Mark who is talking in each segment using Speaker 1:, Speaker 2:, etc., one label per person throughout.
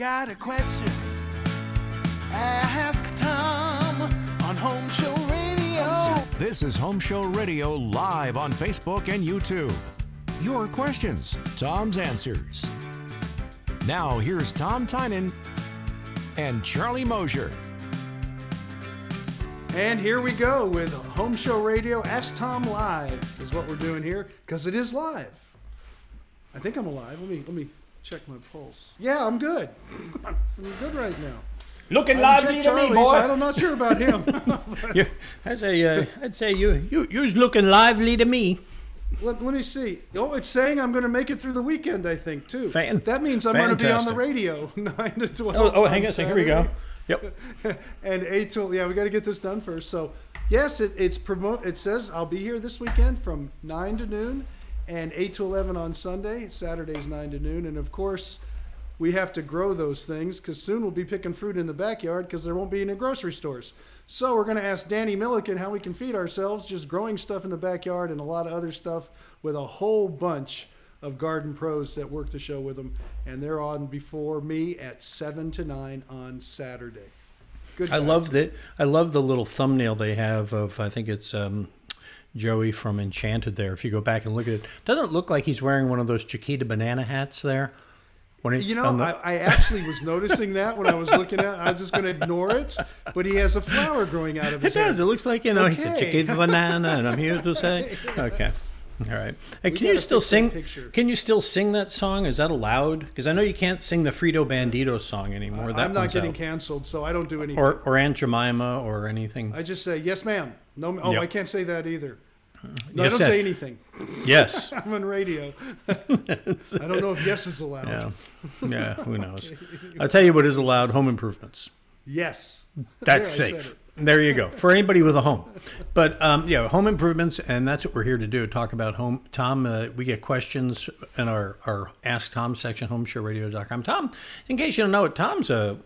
Speaker 1: got a question? Ask Tom on Home Show Radio.
Speaker 2: This is Home Show Radio live on Facebook and YouTube. Your questions, Tom's answers. Now here's Tom Tynan and Charlie Mosier.
Speaker 3: And here we go with Home Show Radio. Ask Tom Live is what we're doing here because it is live. I think I'm alive. Let me check my pulse. Yeah, I'm good. I'm good right now.
Speaker 4: Looking lively to me, boy.
Speaker 3: I'm not sure about him.
Speaker 4: I'd say you's looking lively to me.
Speaker 3: Let me see. Oh, it's saying I'm going to make it through the weekend, I think, too. That means I'm
Speaker 4: Fantastic.
Speaker 3: going to be on the radio 9 to 12.
Speaker 4: Oh, hang on a second. Here we go. Yep.
Speaker 3: And 8 till, yeah, we got to get this done first. So, yes, it says I'll be here this weekend from 9 to noon and 8 to 11 on Sunday. Saturday's 9 to noon. And, of course, we have to grow those things because soon we'll be picking fruit in the backyard because there won't be any grocery stores. So we're going to ask Danny Milliken how we can feed ourselves just growing stuff in the backyard and a lot of other stuff with a whole bunch of garden pros that work the show with them. And they're on before me at 7 to 9 on Saturday. Good.
Speaker 4: I love the little thumbnail they have of, I think it's Joey from Enchanted there. If you go back and look at it, doesn't it look like he's wearing one of those Chiquita banana hats there?
Speaker 3: I actually was noticing that when I was looking at it. I was just going to ignore it, but he has a flower growing out of his head.
Speaker 4: It does. It looks like,
Speaker 3: okay.
Speaker 4: He's a Chiquita banana, and I'm here to say, okay. All right. Hey, can you still sing? Can you still sing that song? Is that allowed? Because I know you can't sing the Frito Bandito song anymore.
Speaker 3: I'm not getting canceled, so I don't do anything.
Speaker 4: Or Aunt Jemima or anything.
Speaker 3: I just say yes, ma'am. No. Oh, yep. I can't say that either. No,
Speaker 4: yes,
Speaker 3: I don't say anything.
Speaker 4: Yes.
Speaker 3: I'm on radio. I don't know if yes is allowed.
Speaker 4: Yeah. Who knows? I'll tell you what is allowed: home improvements.
Speaker 3: Yes.
Speaker 4: That's safe. There you go. For anybody with a home. But, home improvements, and that's what we're here to do, talk about home. Tom, we get questions in our Ask Tom section, homeshowradio.com. Tom, in case you don't know it, Tom's a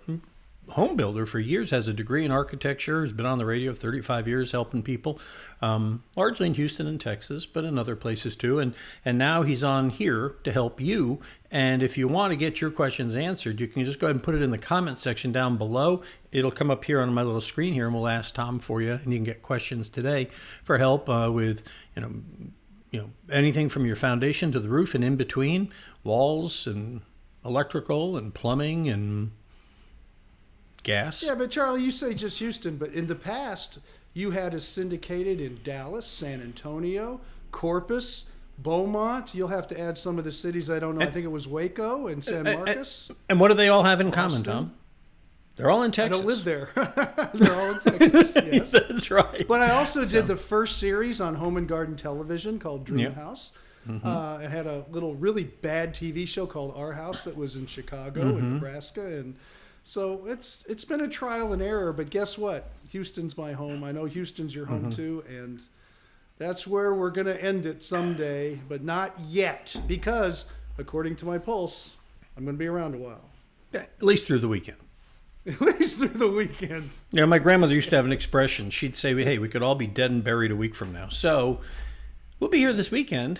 Speaker 4: home builder for years, has a degree in architecture, has been on the radio 35 years helping people, largely in Houston and Texas, but in other places too. And now he's on here to help you. And if you want to get your questions answered, you can just go ahead and put it in the comment section down below. It'll come up here on my little screen here, and we'll ask Tom for you. And you can get questions today for help with, anything from your foundation to the roof and in between, walls and electrical and plumbing and gas.
Speaker 3: Yeah, but Charlie, you say just Houston, but in the past, you had us syndicated in Dallas, San Antonio, Corpus, Beaumont. You'll have to add some of the cities I don't know. I think it was Waco and San Marcos.
Speaker 4: And what do they all have in common, Tom? They're all in Texas.
Speaker 3: I don't live there. They're all in Texas, yes.
Speaker 4: That's right.
Speaker 3: But I also did the first series on Home and Garden Television called Dream House. Mm-hmm. It had a little really bad TV show called Our House that was in Chicago and Nebraska. And so it's been a trial and error. But guess what? Houston's my home. I know Houston's your home too. And that's where we're going to end it someday, but not yet, because according to my pulse, I'm going to be around a while.
Speaker 4: At least through the weekend.
Speaker 3: At least through the weekend.
Speaker 4: Yeah, my grandmother used to have an expression. She'd say, hey, we could all be dead and buried a week from now. So we'll be here this weekend.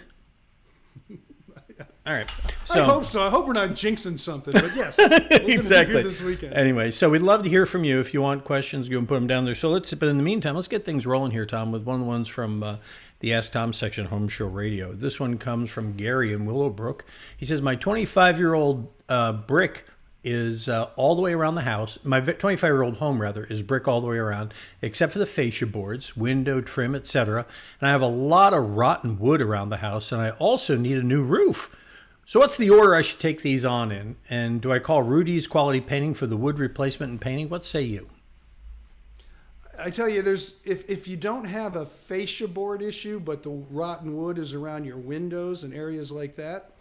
Speaker 4: All right. So,
Speaker 3: I hope so. I hope we're not jinxing something, but yes. We're
Speaker 4: exactly.
Speaker 3: Be here this weekend.
Speaker 4: Anyway, so we'd love to hear from you. If you want questions, go and put them down there. But in the meantime, let's get things rolling here, Tom, with one of the ones from the Ask Tom section, Home Show Radio. This one comes from Gary in Willowbrook. He says, my 25-year-old brick is all the way around the house. My 25-year-old home, rather, is brick all the way around, except for the fascia boards, window trim, etc. And I have a lot of rotten wood around the house, and I also need a new roof. So what's the order I should take these on in? And do I call Rudy's Quality Painting for the wood replacement and painting? What say you?
Speaker 3: I tell you, if you don't have a fascia board issue, but the rotten wood is around your windows and areas like that,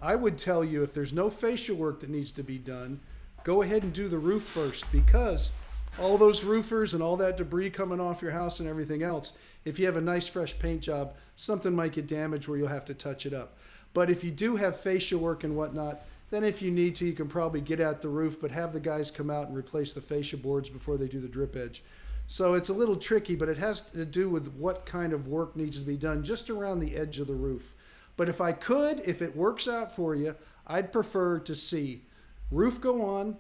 Speaker 3: I would tell you if there's no fascia work that needs to be done, go ahead and do the roof first, because all those roofers and all that debris coming off your house and everything else, if you have a nice fresh paint job, something might get damaged where you'll have to touch it up. But if you do have fascia work and whatnot, then if you need to, you can probably get at the roof, but have the guys come out and replace the fascia boards before they do the drip edge. So it's a little tricky, but it has to do with what kind of work needs to be done just around the edge of the roof. But if it works out for you, I'd prefer to see roof go on,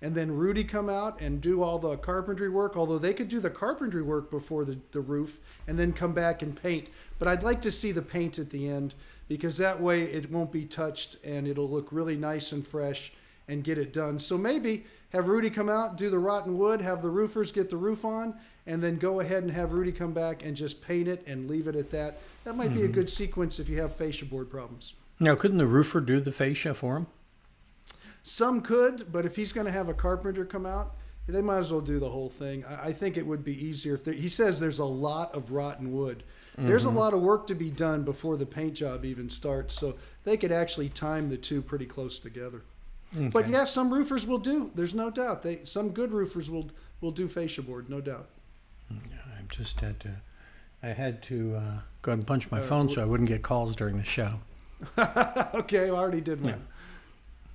Speaker 3: and then Rudy come out and do all the carpentry work, although they could do the carpentry work before the roof and then come back and paint. But I'd like to see the paint at the end, because that way it won't be touched and it'll look really nice and fresh and get it done. So maybe have Rudy come out, do the rotten wood, have the roofers get the roof on, and then go ahead and have Rudy come back and just paint it and leave it at that. That might be a good sequence if you have fascia board problems.
Speaker 4: Now, couldn't the roofer do the fascia for him?
Speaker 3: Some could, but if he's going to have a carpenter come out, they might as well do the whole thing. I think it would be easier if he says there's a lot of rotten wood. There's a lot of work to be done before the paint job even starts, so they could actually time the two pretty close together. Okay. But yeah, some roofers will do. There's no doubt. Some good roofers will do fascia board, no doubt.
Speaker 4: I just had to go ahead and punch my phone so I wouldn't get calls during the show.
Speaker 3: Okay, I already did one.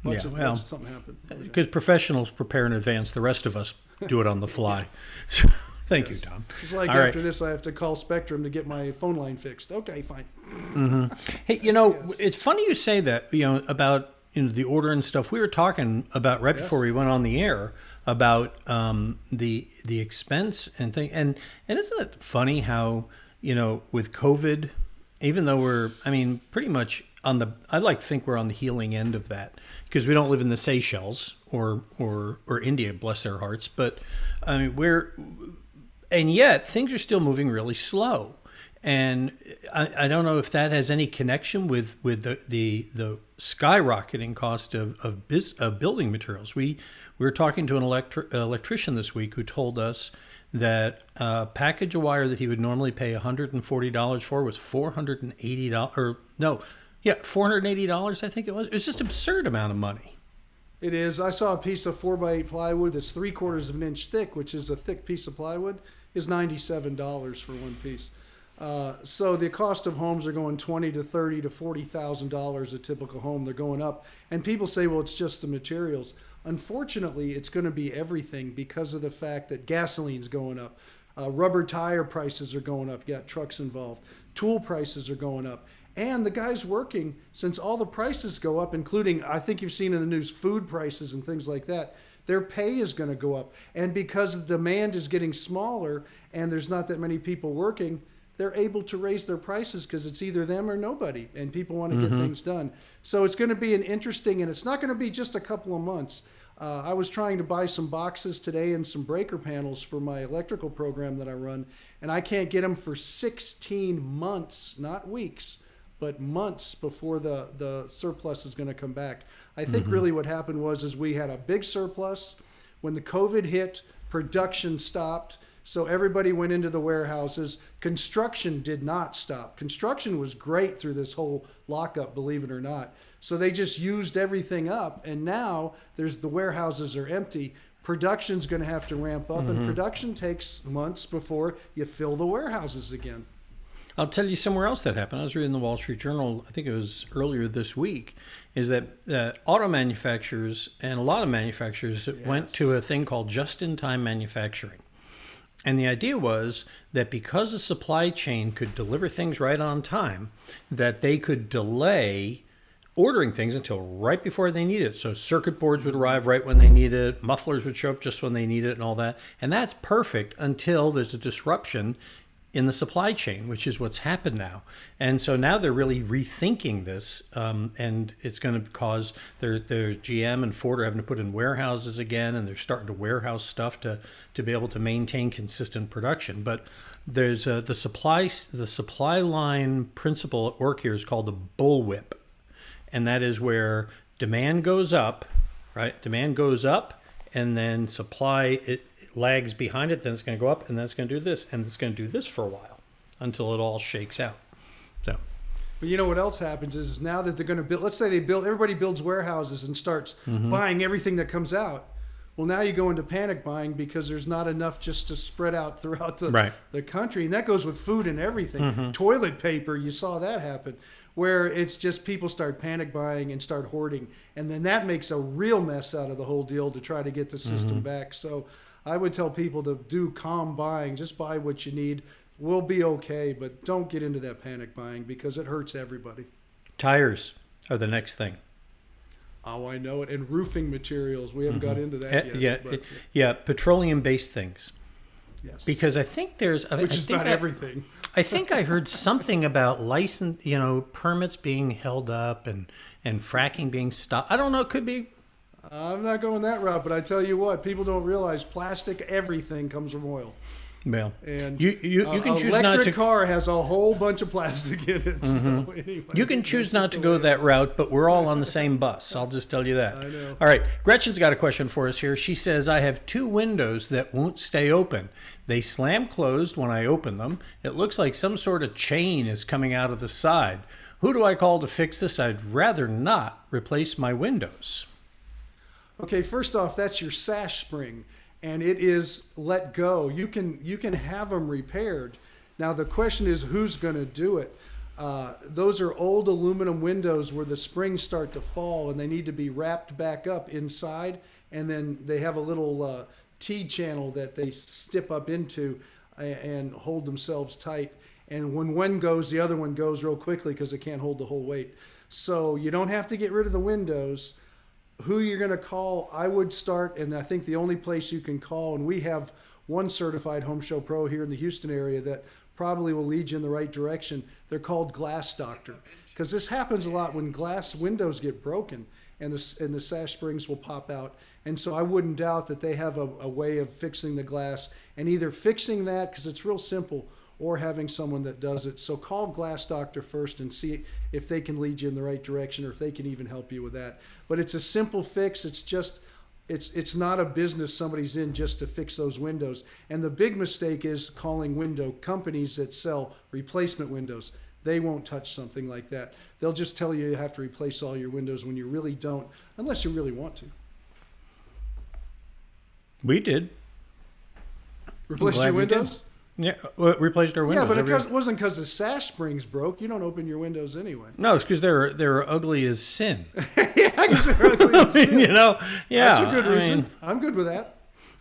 Speaker 4: Yeah.
Speaker 3: Something happened.
Speaker 4: Because professionals prepare in advance. The rest of us do it on the fly. So, thank you, Tom.
Speaker 3: It's like
Speaker 4: All
Speaker 3: after
Speaker 4: right.
Speaker 3: this, I have to call Spectrum to get my phone line fixed. Okay, fine.
Speaker 4: Hey, it's funny you say that, about the order and stuff. We were talking about right before we went on the air about the expense and thing. And isn't it funny how, with COVID, even though we're, pretty much I like to think we're on the healing end of that, because we don't live in the Seychelles or India, bless their hearts. But and yet things are still moving really slow. And I don't know if that has any connection with the skyrocketing cost of building materials. We were talking to an electrician this week who told us that a package of wire that he would normally pay $140 for was $480, $480, I think it was. It was just an absurd amount of money.
Speaker 3: It is. I saw a piece of 4x8 plywood that's 3/4 of an inch thick, which is a thick piece of plywood, is $97 for one piece. So the cost of homes are going $20,000 to $30,000 to $40,000 a typical home. They're going up, and people say, well, it's just the materials. Unfortunately, it's going to be everything because of the fact that gasoline's going up. Rubber tire prices are going up. You got trucks involved. Tool prices are going up. And the guys working, since all the prices go up, including, I think you've seen in the news, food prices and things like that, their pay is going to go up. And because the demand is getting smaller and there's not that many people working, they're able to raise their prices because it's either them or nobody, and people want to get things done. So it's going to be an interesting, and it's not going to be just a couple of months. I was trying to buy some boxes today and some breaker panels for my electrical program that I run, and I can't get them for 16 months, not weeks, but months before the surplus is going to come back. I think really what happened was we had a big surplus. When the COVID hit, production stopped. So everybody went into the warehouses. Construction did not stop. Construction was great through this whole lockup, believe it or not. So they just used everything up, and now the warehouses are empty. Production's going to have to ramp up, and production takes months before you fill the warehouses again.
Speaker 4: I'll tell you somewhere else that happened. I was reading the Wall Street Journal, I think it was earlier this week, is that auto manufacturers and a lot of manufacturers went to a thing called just-in-time manufacturing. And the idea was that because the supply chain could deliver things right on time, that they could delay ordering things until right before they need it. So circuit boards would arrive right when they need it, mufflers would show up just when they need it and all that. And that's perfect until there's a disruption in the supply chain, which is what's happened now. And so now they're really rethinking this, and it's going to cause their GM and Ford are having to put in warehouses again, and they're starting to warehouse stuff to be able to maintain consistent production. But there's the supply line principle at work here is called the bullwhip, and that is where demand goes up, right? Demand goes up, and then supply it lags behind it, then it's going to go up, and then it's going to do this, and it's going to do this for a while until it all shakes out. So,
Speaker 3: but you know what else happens is now that they're going to build, let's say everybody builds warehouses and starts buying everything that comes out. Well, now you go into panic buying because there's not enough just to spread out throughout the country. And that goes with food and everything. Toilet paper, you saw that happen, where it's just people start panic buying and start hoarding. And then that makes a real mess out of the whole deal to try to get the system back. So I would tell people to do calm buying. Just buy what you need. We'll be okay, but don't get into that panic buying because it hurts everybody.
Speaker 4: Tires are the next thing.
Speaker 3: Oh, I know it. And roofing materials. We haven't got into that yet.
Speaker 4: Petroleum-based things.
Speaker 3: Yes.
Speaker 4: Because I think there's...
Speaker 3: Which is not everything.
Speaker 4: I think I heard something about license, permits being held up and fracking being stopped. I don't know. It could be...
Speaker 3: I'm not going that route, but I tell you what, people don't realize plastic, everything comes from oil.
Speaker 4: Well,
Speaker 3: And
Speaker 4: you can choose not to.
Speaker 3: Electric car has a whole bunch of plastic in it. So anyway,
Speaker 4: You can choose not to go that route, but we're all on the same bus. I'll just tell you that.
Speaker 3: I know.
Speaker 4: All right. Gretchen's got a question for us here. She says, I have 2 windows that won't stay open. They slam closed when I open them. It looks like some sort of chain is coming out of the side. Who do I call to fix this? I'd rather not replace my windows.
Speaker 3: Okay, first off, that's your sash spring, and it is let go. You can have them repaired. Now the question is, who's going to do it? Those are old aluminum windows where the springs start to fall, and they need to be wrapped back up inside, and then they have a little T channel that they step up into and hold themselves tight. And when one goes, the other one goes real quickly because it can't hold the whole weight. So you don't have to get rid of the windows. Who you're going to call, I would start, and I think the only place you can call, and we have one certified home show pro here in the Houston area that probably will lead you in the right direction. They're called Glass Doctor, because this happens a lot when glass windows get broken and the sash springs will pop out. And so I wouldn't doubt that they have a way of fixing the glass, and either fixing that, because it's real simple, or having someone that does it. So call Glass Doctor first and see if they can lead you in the right direction, or if they can even help you with that. But it's a simple fix. It's not a business somebody's in just to fix those windows. And the big mistake is calling window companies that sell replacement windows. They won't touch something like that. They'll just tell you have to replace all your windows when you really don't, unless you really want to.
Speaker 4: We did.
Speaker 3: Replace your windows?
Speaker 4: Yeah, replaced our windows.
Speaker 3: Yeah, but it wasn't because the sash springs broke. You don't open your windows anyway.
Speaker 4: No, it's because they're ugly as sin.
Speaker 3: Yeah, I guess they're ugly as sin.
Speaker 4: Yeah.
Speaker 3: That's a good reason. I'm good with that.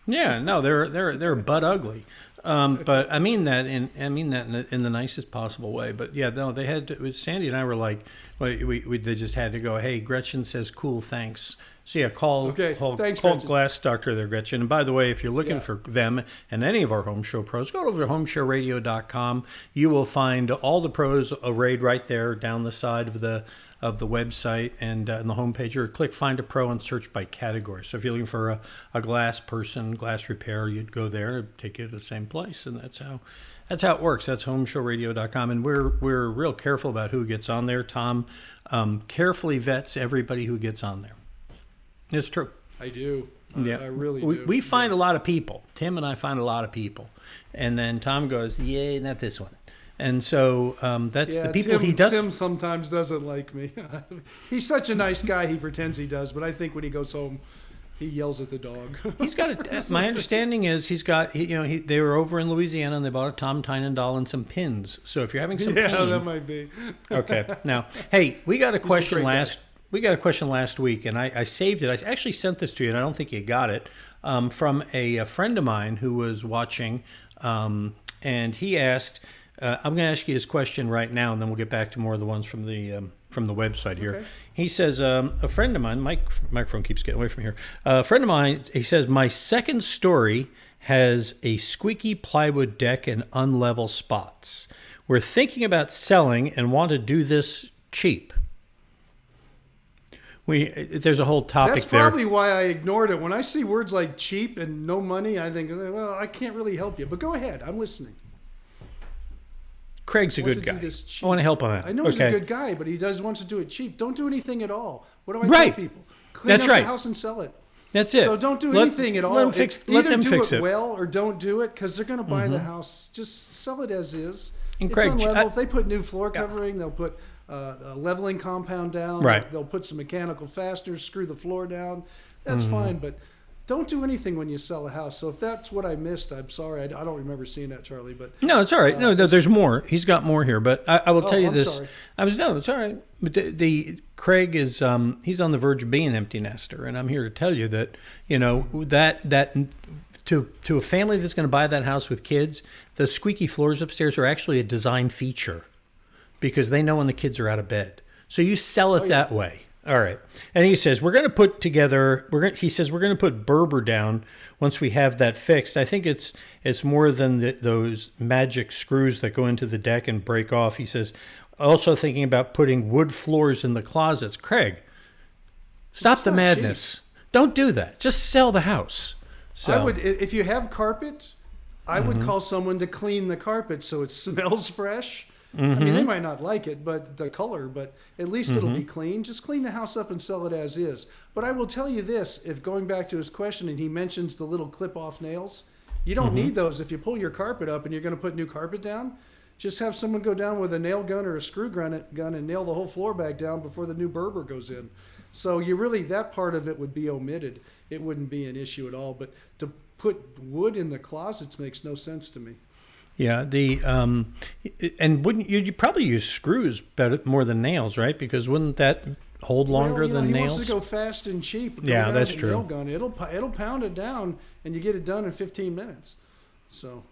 Speaker 4: Yeah, no, they're butt ugly. But I mean that in the nicest possible way. But yeah, no, they had to, Sandy and I were like, they just had to go. Hey, Gretchen says cool, thanks. So yeah, call Glass Doctor there, Gretchen. And by the way, if you're looking for them and any of our home show pros, go over to homeshowradio.com. You will find all the pros arrayed right there down the side of the website and in the homepage, or click Find a Pro and search by category. So if you're looking for a glass person, glass repair, you'd go there and take you to the same place, and that's how it works. That's homeshowradio.com, and we're real careful about who gets on there. Tom carefully vets everybody who gets on there. It's true.
Speaker 3: I do.
Speaker 4: Yeah,
Speaker 3: I really do.
Speaker 4: We find a lot of people. Tim and I find a lot of people, and then Tom goes, "Yeah, not this one." And so that's the people he does.
Speaker 3: Tim sometimes doesn't like me. He's such a nice guy. He pretends he does, but I think when he goes home, he yells at the dog.
Speaker 4: He's got my understanding is they were over in Louisiana and they bought a Tom Tynan doll and some pins. So if you're having some pain,
Speaker 3: that might be.
Speaker 4: Okay. Now, hey, we got a question last week, and I saved it. I actually sent this to you, and I don't think you got it, from a friend of mine who was watching, and he asked. I'm going to ask you his question right now, and then we'll get back to more of the ones from the website here. Okay. He says, a friend of mine, microphone keeps getting away from here. A friend of mine, he says, my second story has a squeaky plywood deck and unlevel spots. We're thinking about selling and want to do this cheap. There's a whole topic there.
Speaker 3: That's probably why I ignored it. When I see words like cheap and no money, I think, well, I can't really help you. But go ahead. I'm listening.
Speaker 4: Craig's a good guy. I want to help on that.
Speaker 3: I know he's a good guy, but he wants to do it cheap. Don't do anything at all. What do I tell people? Clean up the house and sell it.
Speaker 4: That's it.
Speaker 3: So don't do anything at all.
Speaker 4: Let them fix it
Speaker 3: well or don't do it, because they're going to buy the house. Just sell it as is.
Speaker 4: And
Speaker 3: it's
Speaker 4: Craig,
Speaker 3: unlevel. If they put new floor covering, they'll put a leveling compound down.
Speaker 4: Right.
Speaker 3: They'll put some mechanical fasteners, screw the floor down. That's fine, but don't do anything when you sell a house. So if that's what I missed, I'm sorry. I don't remember seeing that, Charlie. But
Speaker 4: no, it's all right. No, there's more. He's got more here, but I will tell you this.
Speaker 3: Sorry.
Speaker 4: It's all right. But the Craig is he's on the verge of being an empty nester, and I'm here to tell you that that to a family that's going to buy that house with kids, the squeaky floors upstairs are actually a design feature because they know when the kids are out of bed. So you sell it that way. All right. And he says, we're going to put together, he says, we're going to put Berber down once we have that fixed. I think it's more than those magic screws that go into the deck and break off. He says, also thinking about putting wood floors in the closets. Craig, stop the madness. Cheap. Don't do that. Just sell the house. So
Speaker 3: I would, if you have carpet, I would call someone to clean the carpet so it smells fresh. I mean, they might not like it, but the color, but at least it'll be clean. Just clean the house up and sell it as is. But I will tell you this, if going back to his question and he mentions the little clip-off nails, you don't need those if you pull your carpet up and you're going to put new carpet down. Just have someone go down with a nail gun or a screw gun and nail the whole floor back down before the new Berber goes in. So you really, that part of it would be omitted. It wouldn't be an issue at all. But to put wood in the closets makes no sense to me.
Speaker 4: Yeah, and wouldn't you probably use screws better more than nails, right? Because wouldn't that hold longer than
Speaker 3: he
Speaker 4: nails?
Speaker 3: Wants to go fast and cheap.
Speaker 4: Yeah, that's true.
Speaker 3: Nail gun. It'll pound it down, and you get it done in 15 minutes. So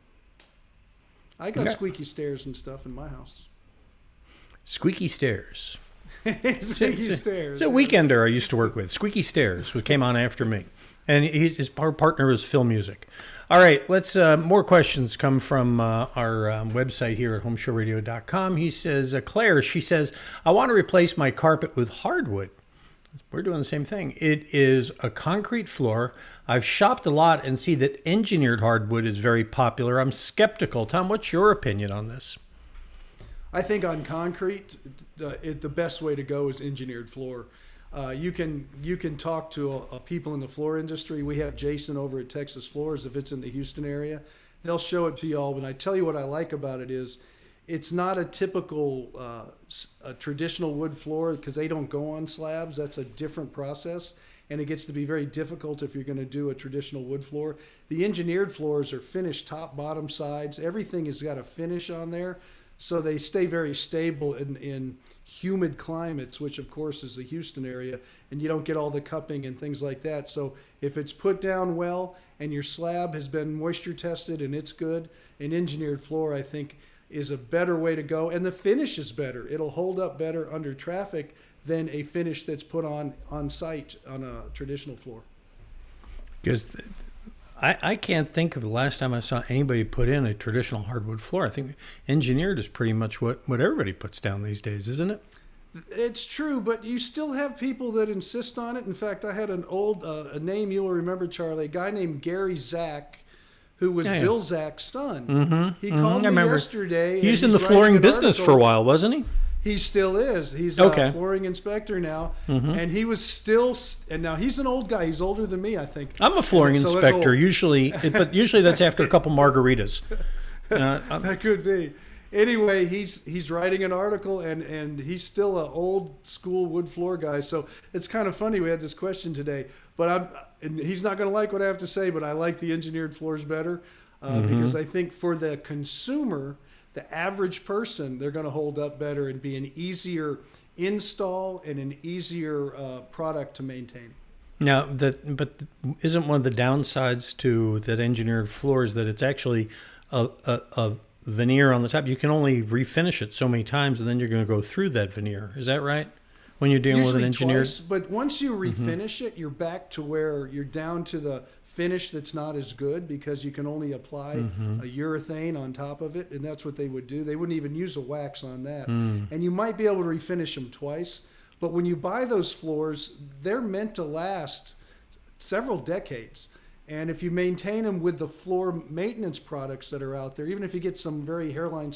Speaker 3: I got squeaky stairs and stuff in my house.
Speaker 4: Squeaky stairs.
Speaker 3: Squeaky stairs.
Speaker 4: It's a weekender I used to work with. Squeaky Stairs came on after me, and his partner was film music. All right, let's. More questions come from our website here at homeshowradio.com. He says, Claire, she says, I want to replace my carpet with hardwood. We're doing the same thing. It is a concrete floor. I've shopped a lot and see that engineered hardwood is very popular. I'm skeptical. Tom, what's your opinion on this?
Speaker 3: I think on concrete, the best way to go is engineered floor. You can talk to people in the floor industry. We have Jason over at Texas Floors if it's in the Houston area. They'll show it to you all. But I tell you what I like about it is it's not a typical a traditional wood floor because they don't go on slabs. That's a different process. And it gets to be very difficult if you're going to do a traditional wood floor. The engineered floors are finished top, bottom, sides. Everything has got a finish on there. So they stay very stable in humid climates, which of course is the Houston area, and you don't get all the cupping and things like that. So if it's put down well and your slab has been moisture tested and it's good, an engineered floor I think is a better way to go. And the finish is better. It'll hold up better under traffic than a finish that's put on site on a traditional floor.
Speaker 4: Because I can't think of the last time I saw anybody put in a traditional hardwood floor. I think engineered is pretty much what everybody puts down these days, isn't it?
Speaker 3: It's true, but you still have people that insist on it. In fact, I had an old, a name you'll remember, Charlie, a guy named Gary Zack, who was Bill Zack's son. He called me yesterday.
Speaker 4: He was in the flooring business for a while, wasn't he?
Speaker 3: He still is. He's a flooring inspector now, and he was still. And now he's an old guy. He's older than me, I think.
Speaker 4: I'm a flooring inspector usually, but usually that's after a couple margaritas.
Speaker 3: That could be. Anyway, he's writing an article, and he's still an old school wood floor guy. So it's kind of funny we had this question today, and he's not going to like what I have to say, but I like the engineered floors better because I think for the consumer, the average person, they're going to hold up better and be an easier install and an easier product to maintain.
Speaker 4: Now, but isn't one of the downsides to that engineered floor is that it's actually a veneer on the top? You can only refinish it so many times, and then you're going to go through that veneer. Is that right? When you're dealing with an engineered,
Speaker 3: twice, but once you refinish it, you're back to where you're down to the finish that's not as good because you can only apply a urethane on top of it, and that's what they would do. They wouldn't even use a wax on that. And you might be able to refinish them twice, but when you buy those floors, they're meant to last several decades. And if you maintain them with the floor maintenance products that are out there, even if you get some very hairline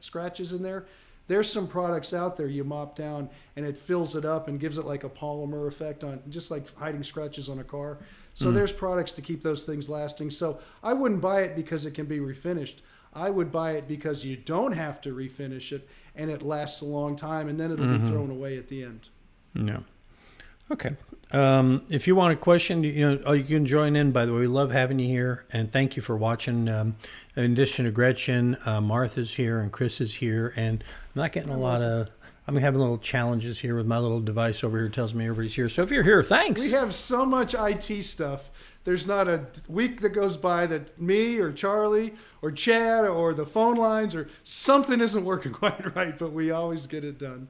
Speaker 3: scratches in there, there's some products out there you mop down and it fills it up and gives it like a polymer effect on, just like hiding scratches on a car. So there's products to keep those things lasting. So I wouldn't buy it because it can be refinished. I would buy it because you don't have to refinish it and it lasts a long time, and then it'll be thrown away at the end.
Speaker 4: No. Okay. If you want a question, you can join in. By the way, we love having you here, and thank you for watching. In addition to Gretchen, Martha's here and Chris is here, and I'm not getting a lot of I'm having little challenges here with my little device over here. Tells me everybody's here. So if you're here, thanks.
Speaker 3: We have so much IT stuff. There's not a week that goes by that me or Charlie or Chad or the phone lines or something isn't working quite right, but we always get it done.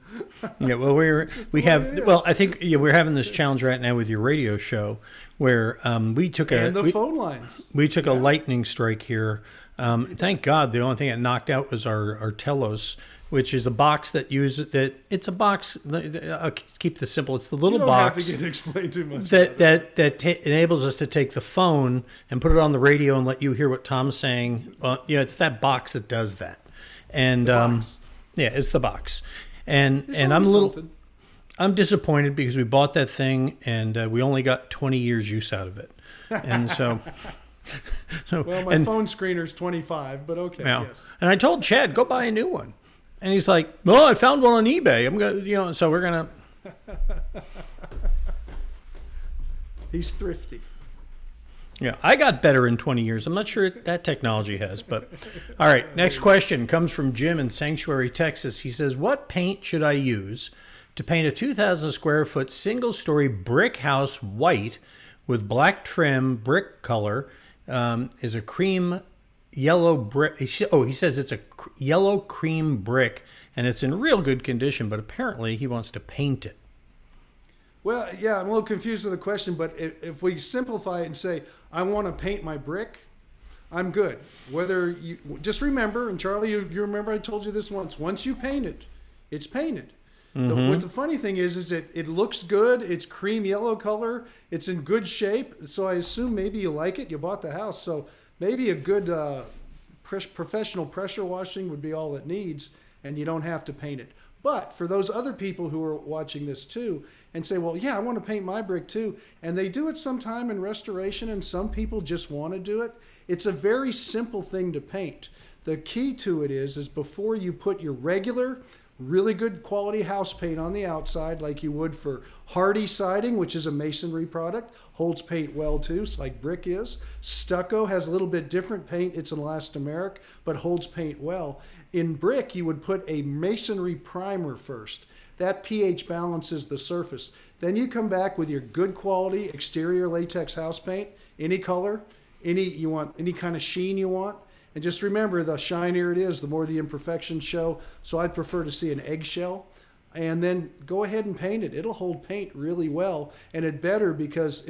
Speaker 4: Yeah, well, I think we're having this challenge right now with your radio show where we took
Speaker 3: phone lines.
Speaker 4: We took a lightning strike here. Thank God the only thing that knocked out was our Telos, which is a box it's a box. I'll keep this simple. It's the little box.
Speaker 3: Don't have to get explained too much.
Speaker 4: That enables us to take the phone and put it on the radio and let you hear what Tom's saying. It's that box that does that. And it's the box. And I'm disappointed because we bought that thing and we only got 20 years use out of it. And so.
Speaker 3: Well, my phone screener's 25, but okay. Yeah. Yes.
Speaker 4: And I told Chad, go buy a new one. And he's like, well, I found one on eBay. I'm going, so we're going to.
Speaker 3: He's thrifty.
Speaker 4: Yeah, I got better in 20 years. I'm not sure that technology has, but all right. Next question comes from Jim in Sanctuary, Texas. He says, what paint should I use to paint a 2,000 square foot single story brick house white with black trim brick color? Is a cream yellow brick. He says it's a yellow cream brick and it's in real good condition, but apparently he wants to paint it.
Speaker 3: Well, yeah, I'm a little confused with the question, but if we simplify it and say, I want to paint my brick, I'm good. Whether you just remember, and Charlie, you remember I told you this once you paint it, it's painted. Mm-hmm. What the funny thing is it looks good. It's cream yellow color. It's in good shape. So I assume maybe you like it. You bought the house. So maybe a good professional pressure washing would be all it needs, and you don't have to paint it. But for those other people who are watching this too and say, well, yeah, I want to paint my brick too, and they do it sometime in restoration, and some people just want to do it, it's a very simple thing to paint. The key to it is before you put your regular really good quality house paint on the outside like you would for hardy siding, which is a masonry product, holds paint well too, like brick is. Stucco has a little bit different paint. It's an elastomeric, but holds paint well. In brick, you would put a masonry primer first. That pH balances the surface. Then you come back with your good quality exterior latex house paint, any color, any kind of sheen you want. And just remember, the shinier it is, the more the imperfections show. So I'd prefer to see an eggshell. And then go ahead and paint it. It'll hold paint really well. And it better because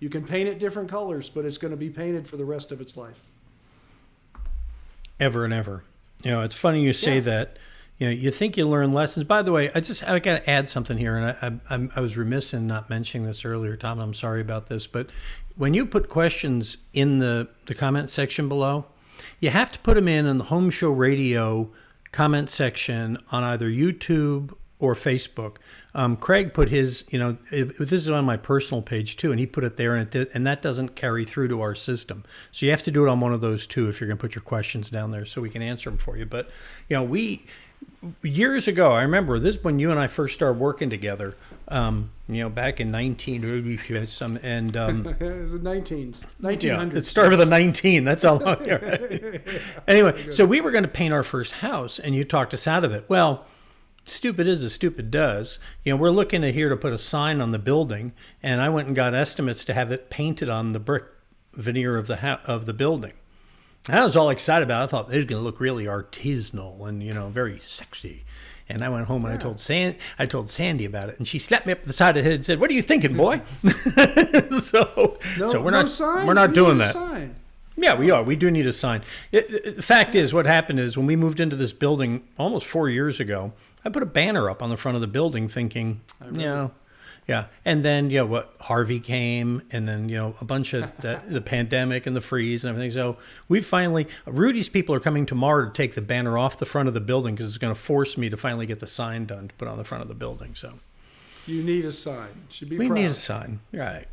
Speaker 3: you can paint it different colors, but it's going to be painted for the rest of its life.
Speaker 4: Ever and ever. It's funny you say that. You think you learn lessons. By the way, I got to add something here, and I was remiss in not mentioning this earlier, Tom, and I'm sorry about this. But when you put questions in the comment section below, you have to put them in the Home Show Radio comment section on either YouTube or Facebook. Craig put his, this is on my personal page too, and he put it there, and that doesn't carry through to our system. So you have to do it on one of those two if you're going to put your questions down there so we can answer them for you. But, years ago, I remember this when you and I first started working together, back in 19, and
Speaker 3: it was the 1900s.
Speaker 4: Yeah, it started with a 19. That's how long. Right? Anyway, so we were going to paint our first house, and you talked us out of it. Well, stupid is as stupid does. We're looking here to put a sign on the building, and I went and got estimates to have it painted on the brick veneer of the building. I was all excited about it. I thought it was going to look really artisanal and, very sexy. And I went home and I told Sandy about it, and she slapped me up the side of the head and said, "What are you thinking, boy?" so we're not doing that.
Speaker 3: Sign.
Speaker 4: Yeah, we are. We do need a sign. The fact is, what happened is when we moved into this building almost 4 years ago, I put a banner up on the front of the building thinking, yeah. And then, Harvey came, and then, a bunch of the pandemic and the freeze and everything. So Rudy's people are coming tomorrow to take the banner off the front of the building because it's going to force me to finally get the sign done to put on the front of the building. So
Speaker 3: you need a sign.
Speaker 4: We need a sign. Right.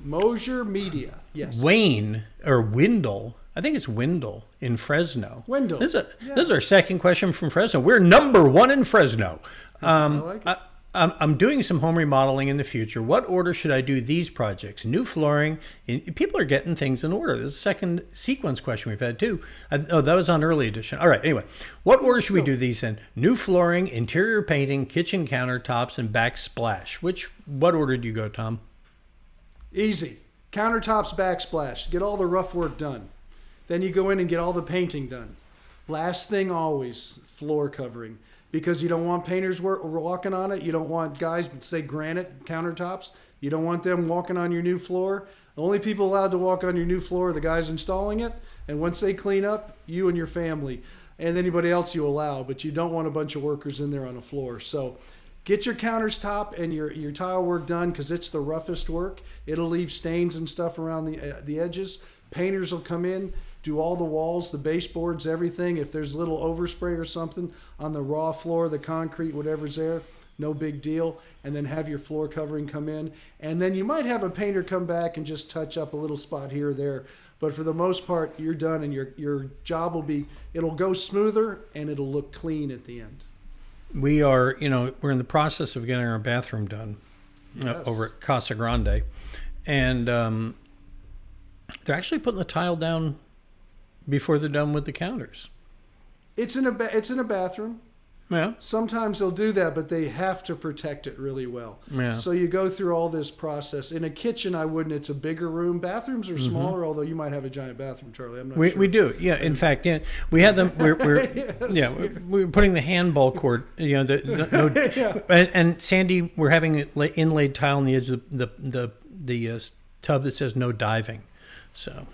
Speaker 3: Mosier Media. Yes.
Speaker 4: Wendell. I think it's Wendell in Fresno.
Speaker 3: Wendell.
Speaker 4: This is our second question from Fresno. We're number one in Fresno.
Speaker 3: I like it.
Speaker 4: I'm doing some home remodeling in the future. What order should I do these projects? New flooring. People are getting things in order. This is a second sequence question we've had too. Oh, that was on early edition. All right. Anyway, what order should we do these in? New flooring, interior painting, kitchen countertops, and backsplash. What order do you go, Tom?
Speaker 3: Easy. Countertops, backsplash. Get all the rough work done. Then you go in and get all the painting done. Last thing always, floor covering. Because you don't want painters walking on it. You don't want guys, say granite countertops. You don't want them walking on your new floor. The only people allowed to walk on your new floor are the guys installing it. And once they clean up, you and your family and anybody else you allow. But you don't want a bunch of workers in there on the floor. So get your countertop and your tile work done because it's the roughest work. It'll leave stains and stuff around the edges. Painters will come in, do all the walls, the baseboards, everything. If there's a little overspray or something on the raw floor, the concrete, whatever's there, no big deal. And then have your floor covering come in. And then you might have a painter come back and just touch up a little spot here or there. But for the most part, you're done and your job it'll go smoother and it'll look clean at the end.
Speaker 4: We're in the process of getting our bathroom done
Speaker 3: Yes.
Speaker 4: over at Casa Grande. And they're actually putting the tile down before they're done with the counters.
Speaker 3: It's in a bathroom.
Speaker 4: Yeah.
Speaker 3: Sometimes they'll do that, but they have to protect it really well.
Speaker 4: Yeah.
Speaker 3: So you go through all this process. In a kitchen, I wouldn't. It's a bigger room. Bathrooms are smaller, although you might have a giant bathroom, Charlie. I'm not sure.
Speaker 4: We do. Yeah. In fact, yeah, we had them. We're
Speaker 3: Yes.
Speaker 4: we're putting the handball cord. And Sandy, we're having inlaid tile on the edge of the tub that says no diving. So.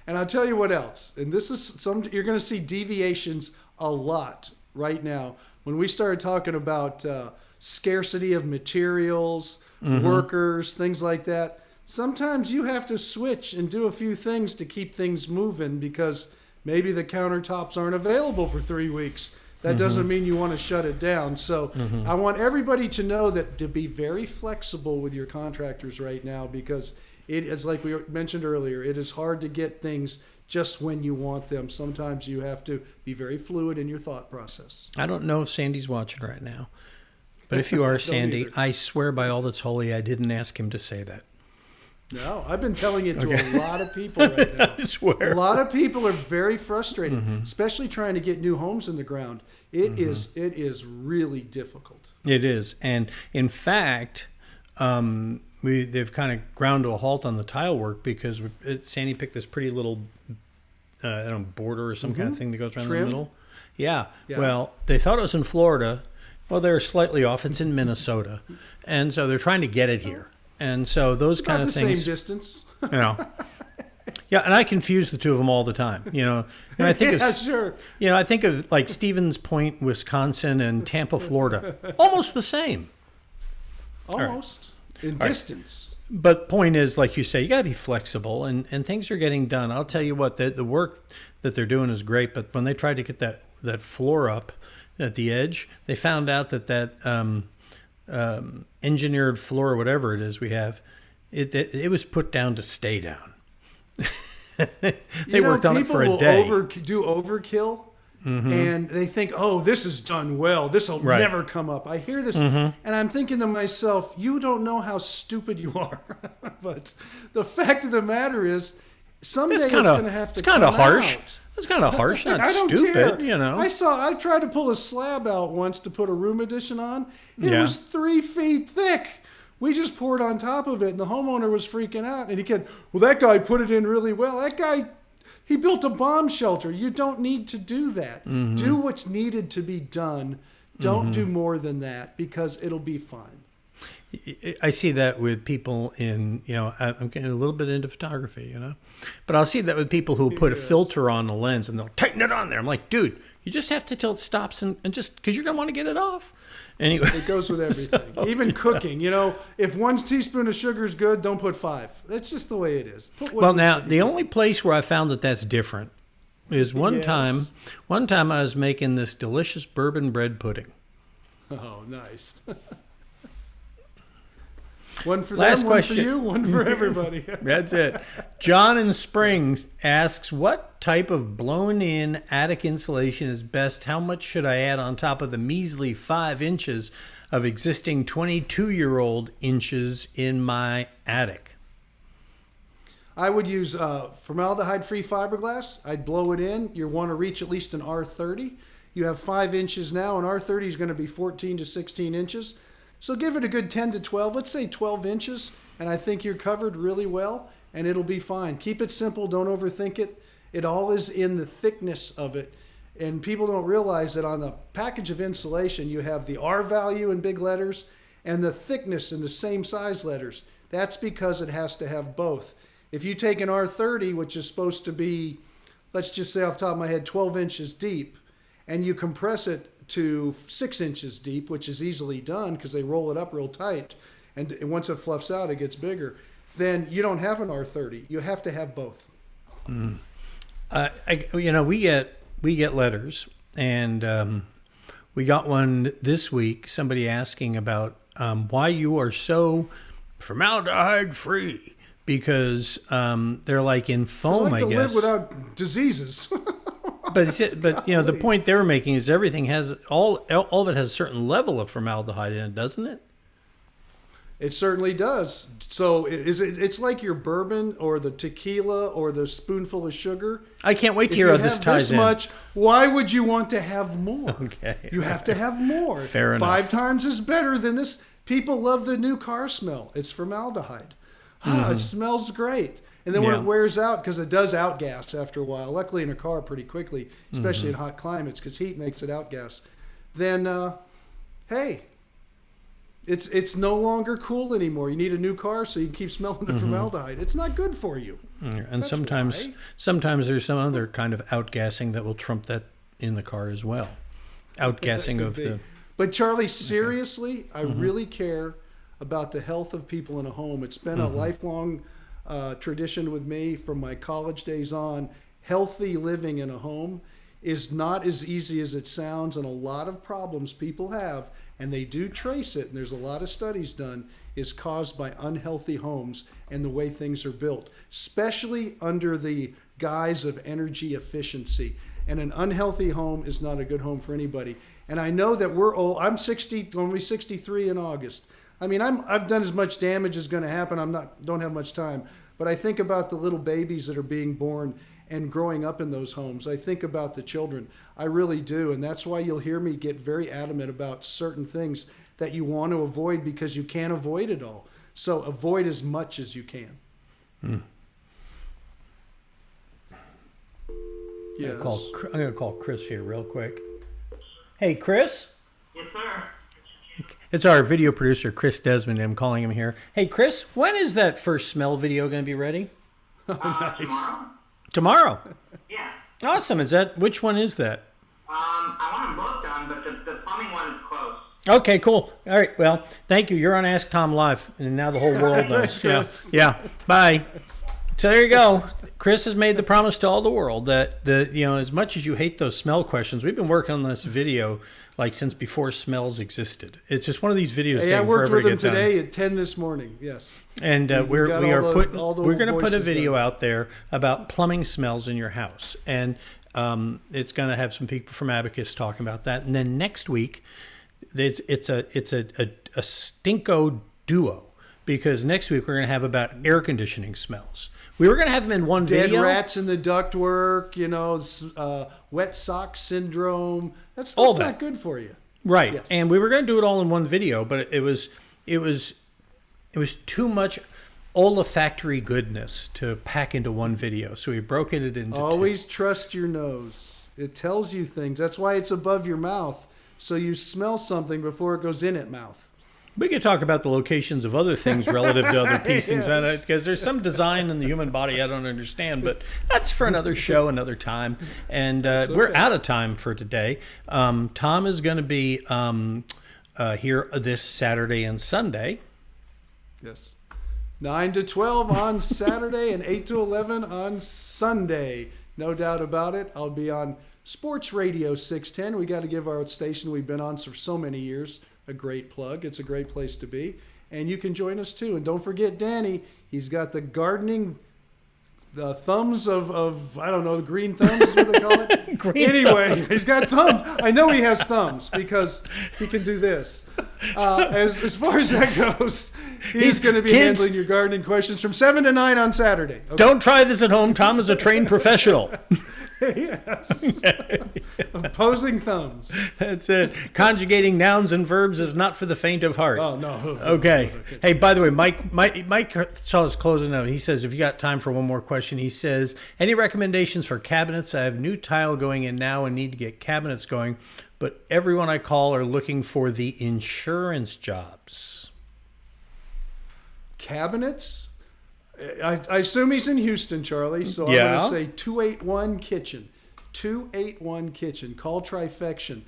Speaker 3: And I'll tell you what else. And this is you're going to see deviations a lot right now. When we started talking about scarcity of materials, workers, things like that, sometimes you have to switch and do a few things to keep things moving because maybe the countertops aren't available for 3 weeks. That doesn't mean you want to shut it down. So I want everybody to know that to be very flexible with your contractors right now because it is like we mentioned earlier, it is hard to get things just when you want them. Sometimes you have to be very fluid in your thought process.
Speaker 4: I don't know if Sandy's watching right now, but if you are, Sandy,
Speaker 3: either.
Speaker 4: I swear by all that's holy, I didn't ask him to say that.
Speaker 3: No, I've been telling it to a lot of people right now.
Speaker 4: I swear.
Speaker 3: A lot of people are very frustrated, especially trying to get new homes in the ground. It is really difficult.
Speaker 4: It is. And in fact, they've kind of ground to a halt on the tile work because Sandy picked this pretty little border or some kind of thing that goes around
Speaker 3: Trim?
Speaker 4: the middle. Yeah.
Speaker 3: Yeah.
Speaker 4: Well, they thought it was in Florida. Well, they're slightly off. It's in Minnesota. And so they're trying to get it here. And so those kind
Speaker 3: About
Speaker 4: of
Speaker 3: the
Speaker 4: things.
Speaker 3: same distance.
Speaker 4: Yeah, and I confuse the two of them all the time. And I think
Speaker 3: Yeah,
Speaker 4: of
Speaker 3: sure.
Speaker 4: I think of like Stevens Point, Wisconsin, and Tampa, Florida, almost the same.
Speaker 3: Almost. In distance.
Speaker 4: But point is, like you say, you got to be flexible, and things are getting done. I'll tell you what, the work that they're doing is great. But when they tried to get that floor up at the edge, they found out that engineered floor, whatever it is we have, it was put down to stay down. They worked on it for a day.
Speaker 3: People will do overkill, and they think, oh, this is done well. This will
Speaker 4: Right.
Speaker 3: never come up. I hear this, and I'm thinking to myself, you don't know how stupid you are. But the fact of the matter is, someday it's going to have to
Speaker 4: It's kind of
Speaker 3: come
Speaker 4: harsh.
Speaker 3: out.
Speaker 4: It's kind of harsh, not
Speaker 3: I don't
Speaker 4: stupid,
Speaker 3: care. I tried to pull a slab out once to put a room addition on. It
Speaker 4: Yeah.
Speaker 3: was 3 feet thick. We just poured on top of it, and the homeowner was freaking out. And he said, well, that guy put it in really well. That guy, he built a bomb shelter. You don't need to do that. Do what's needed to be done. Don't do more than that because it'll be fine.
Speaker 4: I see that with people I'm getting a little bit into photography, but I'll see that with people who put a filter on the lens and they'll tighten it on there. I'm like, dude, you just have to till it stops and just because you're going to want to get it off. Anyway.
Speaker 3: It goes with everything. Even cooking, if 1 teaspoon of sugar is good, don't put 5. That's just the way it is.
Speaker 4: Well, now the only place where I found that that's different is one time I was making this delicious bourbon bread pudding.
Speaker 3: Oh, nice. One for
Speaker 4: Last
Speaker 3: them,
Speaker 4: question.
Speaker 3: one for you, one for everybody.
Speaker 4: That's it. John in Springs asks, what type of blown-in attic insulation is best? How much should I add on top of the measly 5 inches of existing 22-year-old inches in my attic?
Speaker 3: I would use formaldehyde-free fiberglass. I'd blow it in. You want to reach at least an R30. You have 5 inches now, and R30 is going to be 14 to 16 inches. So give it a good 10 to 12, let's say 12 inches, and I think you're covered really well, and it'll be fine. Keep it simple. Don't overthink it. It all is in the thickness of it. And people don't realize that on the package of insulation, you have the R value in big letters and the thickness in the same size letters. That's because it has to have both. If you take an R30, which is supposed to be, let's just say off the top of my head, 12 inches deep, and you compress it to 6 inches deep, which is easily done because they roll it up real tight, and once it fluffs out, it gets bigger, then you don't have an R30. You have to have both.
Speaker 4: We get letters, and we got one this week. Somebody asking about why you are so formaldehyde free, because they're like in foam.
Speaker 3: I like to live without diseases.
Speaker 4: But the point they were making is everything has all of it has a certain level of formaldehyde in it, doesn't it?
Speaker 3: It certainly does. So it's like your bourbon or the tequila or the spoonful of sugar.
Speaker 4: I can't wait to hear how this ties in.
Speaker 3: Much, why would you want to have more?
Speaker 4: Okay.
Speaker 3: You have to have more.
Speaker 4: Fair enough.
Speaker 3: 5 times is better than this. People love the new car smell. It's formaldehyde. It smells great. And then when it wears out, because it does outgas after a while, luckily in a car pretty quickly, especially in hot climates, because heat makes it outgas, then, hey, it's no longer cool anymore. You need a new car so you can keep smelling the formaldehyde. It's not good for you.
Speaker 4: And sometimes there's some other kind of outgassing that will trump that in the car as well. Outgassing of the...
Speaker 3: But Charlie, seriously, I really care about the health of people in a home. It's been a lifelong tradition with me from my college days on. Healthy living in a home is not as easy as it sounds, and a lot of problems people have, and they do trace it, and there's a lot of studies done, is caused by unhealthy homes and the way things are built, especially under the guise of energy efficiency. And an unhealthy home is not a good home for anybody. And I know that we're old. I'm 60, going to be 63 in August. I mean, I've done as much damage as going to happen. Don't have much time. But I think about the little babies that are being born and growing up in those homes. I think about the children. I really do. And that's why you'll hear me get very adamant about certain things that you want to avoid, because you can't avoid it all. So avoid as much as you can.
Speaker 4: Yeah, I'm going to call Chris here real quick. Hey, Chris?
Speaker 5: Yes, sir.
Speaker 4: It's our video producer, Chris Desmond. I'm calling him here. Hey, Chris, when is that first smell video going to be ready?
Speaker 3: Nice.
Speaker 4: Tomorrow?
Speaker 5: Yeah.
Speaker 4: Awesome. Which one is that?
Speaker 5: I want them both done, but the plumbing one is close.
Speaker 4: Okay, cool. All right. Well, thank you. You're on Ask Tom Live, and now the whole world knows. Yeah. Bye. So there you go. Chris has made the promise to all the world that as much as you hate those smell questions, we've been working on this video since before smells existed. It's just one of these videos.
Speaker 3: Hey, I worked with him today at 10 this morning. Yes.
Speaker 4: And we're going to put a video out there about plumbing smells in your house, and it's going to have some people from Abacus talking about that. And then next week, it's a stinko duo, because next week we're going to have about air conditioning smells. We were going to have them in one video.
Speaker 3: Dead rats in the ductwork, wet sock syndrome. That's not good for you.
Speaker 4: Right.
Speaker 3: Yes.
Speaker 4: And we were going to do it all in one video, but it was too much olfactory goodness to pack into one video. So we broke it into
Speaker 3: Always
Speaker 4: two.
Speaker 3: Trust your nose. It tells you things. That's why it's above your mouth. So you smell something before it goes in at mouth.
Speaker 4: We could talk about the locations of other things relative to other pieces, because there's some design in the human body I don't understand, but that's for another show, another time. And we're out of time for today. Tom is going to be here this Saturday and Sunday.
Speaker 3: Yes. 9 to 12 on Saturday and 8 to 11 on Sunday. No doubt about it. I'll be on Sports Radio 610. We got to give our station we've been on for so many years a great plug. It's a great place to be. And you can join us too. And don't forget Danny. He's got the gardening thumbs of I don't know, the green thumbs is what they call it.
Speaker 4: Green
Speaker 3: anyway, he's got thumbs. I know he has thumbs because he can do this. As far as that goes, he's going to be
Speaker 4: kids,
Speaker 3: handling your gardening questions from 7 to 9 on Saturday. Okay.
Speaker 4: Don't try this at home. Tom is a trained professional.
Speaker 3: Yes. Opposing thumbs.
Speaker 4: That's it. Conjugating nouns and verbs is not for the faint of heart.
Speaker 3: Oh, no.
Speaker 4: Okay. Hey, by the way, Mike saw us closing out. He says, if you got time for one more question, he says, any recommendations for cabinets? I have new tile going in now and need to get cabinets going, but everyone I call are looking for the insurance jobs.
Speaker 3: Cabinets? I assume he's in Houston, Charlie, so
Speaker 4: Yeah.
Speaker 3: I'm going to say 281 Kitchen. 281 Kitchen. Call Trifection.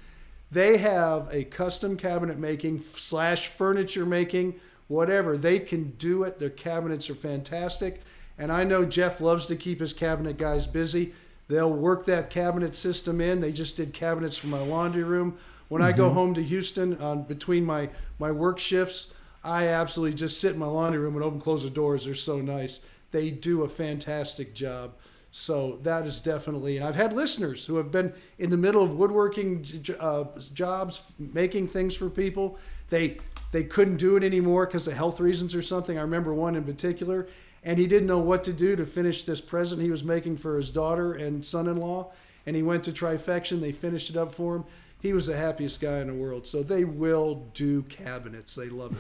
Speaker 3: They have a custom cabinet making / furniture making, whatever. They can do it. Their cabinets are fantastic. And I know Jeff loves to keep his cabinet guys busy. They'll work that cabinet system in. They just did cabinets for my laundry room. When I go home to Houston between my work shifts, I absolutely just sit in my laundry room and open close the doors. They're so nice. They do a fantastic job. So that is definitely, and I've had listeners who have been in the middle of woodworking jobs, making things for people. They couldn't do it anymore because of health reasons or something. I remember one in particular, and he didn't know what to do to finish this present he was making for his daughter and son-in-law. And he went to Trifection. They finished it up for him. He was the happiest guy in the world. So they will do cabinets. They love it.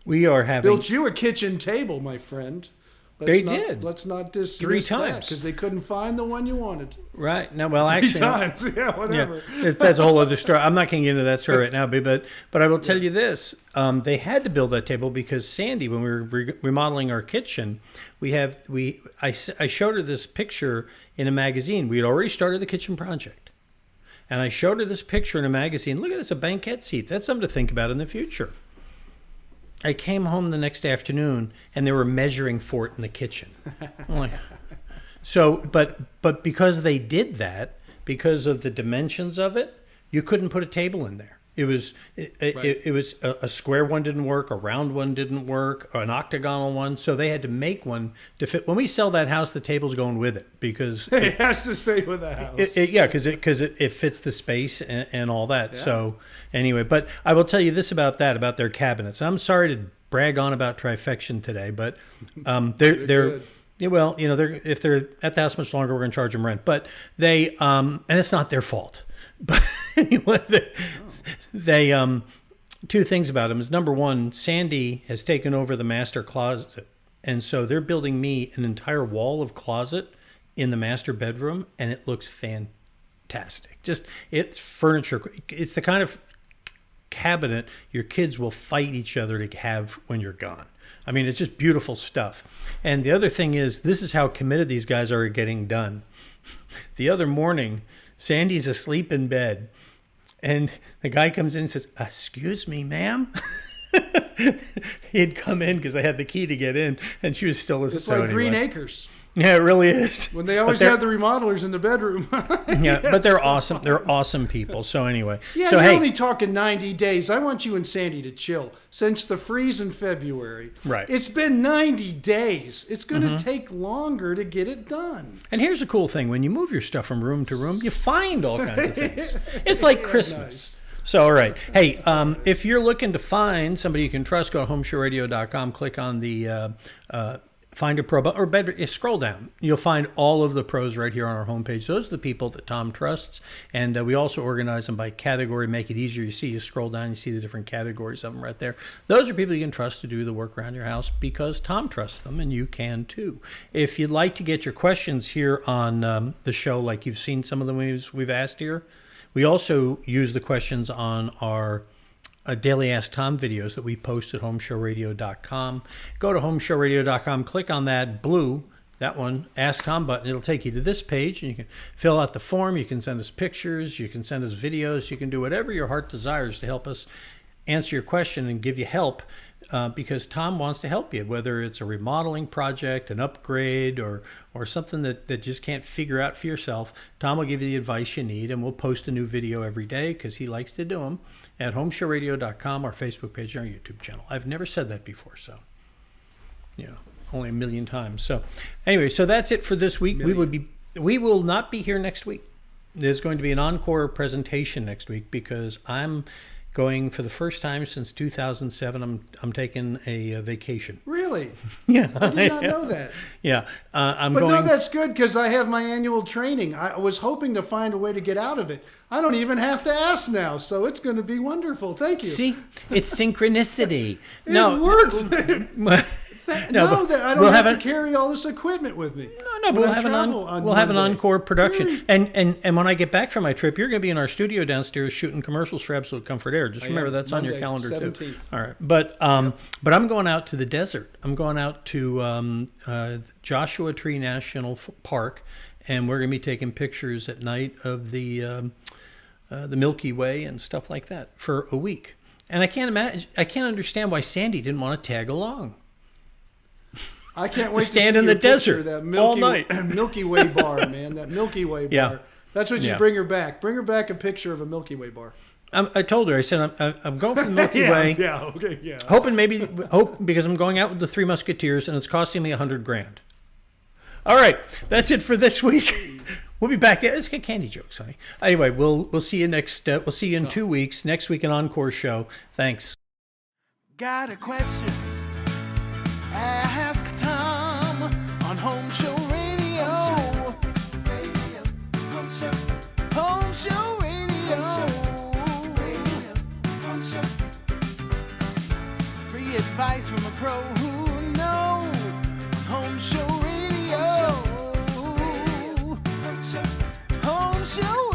Speaker 4: We are having
Speaker 3: Built you a kitchen table, my friend.
Speaker 4: Did.
Speaker 3: Let's not dismiss
Speaker 4: 3 times
Speaker 3: because they couldn't find the one you wanted.
Speaker 4: right now. Well,
Speaker 3: 3
Speaker 4: actually,
Speaker 3: times, yeah, whatever.
Speaker 4: yeah, that's a whole other story. I'm not going to get into that story right now, but I will tell you this: they had to build that table because Sandy, when we were remodeling our kitchen, I showed her this picture in a magazine. We had already started the kitchen project, and I showed her this picture in a magazine. Look at this, a banquette seat. That's something to think about in the future. I came home the next afternoon and they were measuring for it in the kitchen. I'm like, so, but because they did that, because of the dimensions of it, you couldn't put a table in there. It was a square one didn't work, a round one didn't work, an octagonal one. So they had to make one to fit. When we sell that house, the table's going with it because
Speaker 3: It has to stay with the house.
Speaker 4: because it fits the space and all that. Yeah. So anyway, but I will tell you this about their cabinets. I'm sorry to brag on about Trifection today, but they're yeah, well, if they're at the house much longer, we're going to charge them rent. But they and it's not their fault. But anyway, they 2 things about them is, number one, Sandy has taken over the master closet, and so they're building me an entire wall of closet in the master bedroom, and it looks fantastic. Just, it's furniture. It's the kind of cabinet your kids will fight each other to have when you're gone. I mean, it's just beautiful stuff. And the other thing is, this is how committed these guys are at getting done. The other morning, Sandy's asleep in bed, and the guy comes in and says, "Excuse me, ma'am." He'd come in because they had the key to get in, and she was still asleep.
Speaker 3: It's like anyway. Green Acres.
Speaker 4: Yeah, it really is.
Speaker 3: When they always have the remodelers in the bedroom.
Speaker 4: Yeah, yes. But they're awesome. They're awesome people. So anyway.
Speaker 3: Yeah,
Speaker 4: so,
Speaker 3: you're only talking 90 days. I want you and Sandy to chill. Since the freeze in February.
Speaker 4: Right.
Speaker 3: It's been 90 days. It's going to take longer to get it done.
Speaker 4: And here's the cool thing. When you move your stuff from room to room, you find all kinds of things. It's like Christmas. Nice. So, all right. Hey, if you're looking to find somebody you can trust, go to homeshowradio.com, click on the Find a Pro, or better, scroll down. You'll find all of the pros right here on our homepage. Those are the people that Tom trusts, and we also organize them by category, make it easier. You scroll down, you see the different categories of them right there. Those are people you can trust to do the work around your house because Tom trusts them, and you can too. If you'd like to get your questions here on the show, like you've seen some of them we've asked here, we also use the questions on our daily AskTom videos that we post at homeshowradio.com. Go to homeshowradio.com, click on that blue, that one, AskTom button. It'll take you to this page, and you can fill out the form. You can send us pictures. You can send us videos. You can do whatever your heart desires to help us answer your question and give you help because Tom wants to help you, whether it's a remodeling project, an upgrade, or something that just can't figure out for yourself. Tom will give you the advice you need, and we'll post a new video every day because he likes to do them at homeshowradio.com, our Facebook page, and our YouTube channel. I've never said that before, so, only a million times. So anyway, so that's it for this week. We will not be here next week. There's going to be an encore presentation next week because I'm going for the first time since 2007. I'm taking a vacation.
Speaker 3: Really?
Speaker 4: Yeah,
Speaker 3: I did not know that.
Speaker 4: Yeah, I'm
Speaker 3: But
Speaker 4: going.
Speaker 3: no, that's good because I have my annual training. I was hoping to find a way to get out of it. I don't even have to ask now, so it's going to be wonderful. Thank you.
Speaker 4: See, it's synchronicity.
Speaker 3: It works.
Speaker 4: No,
Speaker 3: that I don't
Speaker 4: we'll
Speaker 3: have
Speaker 4: have
Speaker 3: to carry all this equipment with me.
Speaker 4: No, but we'll have an encore production.
Speaker 3: Very-
Speaker 4: And when I get back from my trip, you're going to be in our studio downstairs shooting commercials for Absolute Comfort Air. Just remember that's on your
Speaker 3: Monday,
Speaker 4: calendar
Speaker 3: 17th.
Speaker 4: too. All right, but I'm going out to the desert. I'm going out to Joshua Tree National Park, and we're going to be taking pictures at night of the Milky Way and stuff like that for a week. And I can't understand why Sandy didn't want to tag along.
Speaker 3: I can't wait to
Speaker 4: stand
Speaker 3: see
Speaker 4: in
Speaker 3: your
Speaker 4: the
Speaker 3: picture
Speaker 4: desert
Speaker 3: of that
Speaker 4: all night.
Speaker 3: Milky Way bar, man. That Milky Way bar.
Speaker 4: Yeah.
Speaker 3: That's what you
Speaker 4: Yeah.
Speaker 3: bring her back. Bring her back a picture of a Milky Way bar.
Speaker 4: I told her, I said, I'm going for the Milky Way.
Speaker 3: Yeah, okay, yeah.
Speaker 4: Hoping because I'm going out with the Three Musketeers and it's costing me $100,000. All right, that's it for this week. We'll be back. Let's get candy jokes, honey. Anyway, we'll see you next. We'll see you in 2 weeks. Next week, an encore show. Thanks.
Speaker 1: Got a question? Ask Tom on Home Show Radio. Home Show Radio. Free advice from a pro who knows. Home Show Radio. Home Show